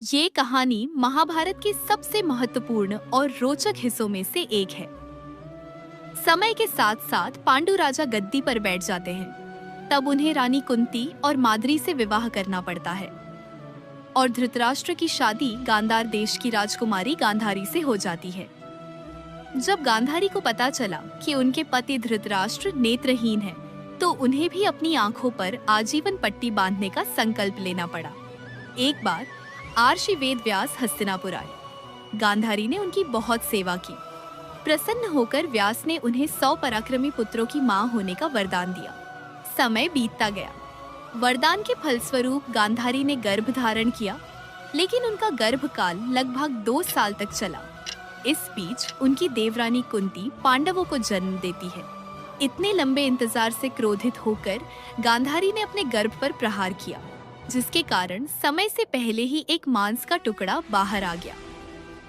ये कहानी महाभारत के सबसे महत्वपूर्ण और रोचक हिस्सों में से एक है। समय के साथ साथ पांडु राजा गद्दी पर बैठ जाते हैं। तब उन्हें रानी कुंती और माद्री से विवाह करना पड़ता है और धृतराष्ट्र की शादी गांधार देश की राजकुमारी गांधारी से हो जाती है। जब गांधारी को पता चला कि उनके पति धृतराष्ट्र नेत्रहीन है, तो उन्हें भी अपनी आंखों पर आजीवन पट्टी बांधने का संकल्प लेना पड़ा। एक बार आर्षि वेद व्यास हस्तिनापुर आए। गांधारी ने उनकी बहुत सेवा की। प्रसन्न होकर व्यास ने उन्हें 100 पराक्रमी पुत्रों की मां होने का वरदान दिया। समय बीतता गया। वरदान के फलस्वरूप गांधारी ने गर्भ धारण किया, लेकिन उनका गर्भकाल लगभग 2 साल तक चला। इस बीच उनकी देवरानी कुंती पांडवों को जन्म देती है। इतने लंबे इंतजार से क्रोधित होकर गांधारी ने अपने गर्भ पर प्रहार किया, जिसके कारण समय से पहले ही एक मांस का टुकड़ा बाहर आ गया।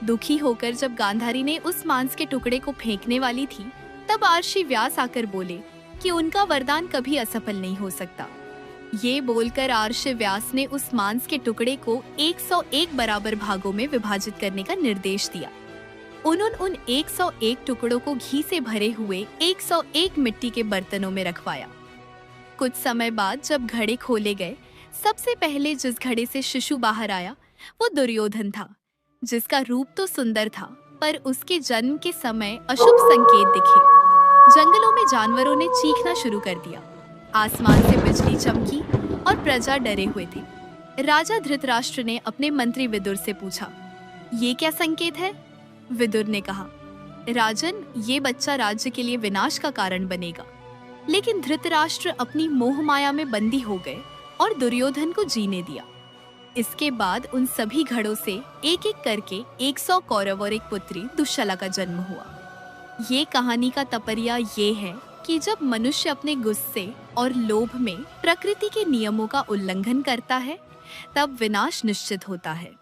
दुखी होकर जब गांधारी ने उस मांस के टुकड़े को फेंकने वाली थी, तब आर्षि व्यास आकर बोले कि उनका वरदान कभी असफल नहीं हो सकता। ये बोलकर आर्षि व्यास ने उस मांस के टुकड़े को 101 बराबर भागों में विभाजित करने का निर्देश दिया। उन्होंने उन 101 टुकड़ों को घी से भरे हुए 101 मिट्टी के बर्तनों में रखवाया। कुछ समय बाद जब घड़े खोले गए, सबसे पहले जिस घड़े से शिशु बाहर आया वो दुर्योधन था, जिसका रूप तो सुंदर था, पर उसके जन्म के समय अशुभ संकेत दिखे। जंगलों में जानवरों ने चीखना शुरू कर दिया। आसमान से बिजली चमकी और प्रजा डरे हुए थे। राजा धृतराष्ट्र ने अपने मंत्री विदुर से पूछा, ये क्या संकेत है? विदुर ने कहा, राजन, ये बच्चा राज्य के लिए विनाश का कारण बनेगा। लेकिन धृतराष्ट्र अपनी मोह माया में बंदी हो गए और दुर्योधन को जीने दिया। इसके बाद उन सभी घड़ों से एक एक करके 100 कौरव और एक पुत्री दुश्शला का जन्म हुआ। ये कहानी का तात्पर्य ये है कि जब मनुष्य अपने गुस्से और लोभ में प्रकृति के नियमों का उल्लंघन करता है, तब विनाश निश्चित होता है।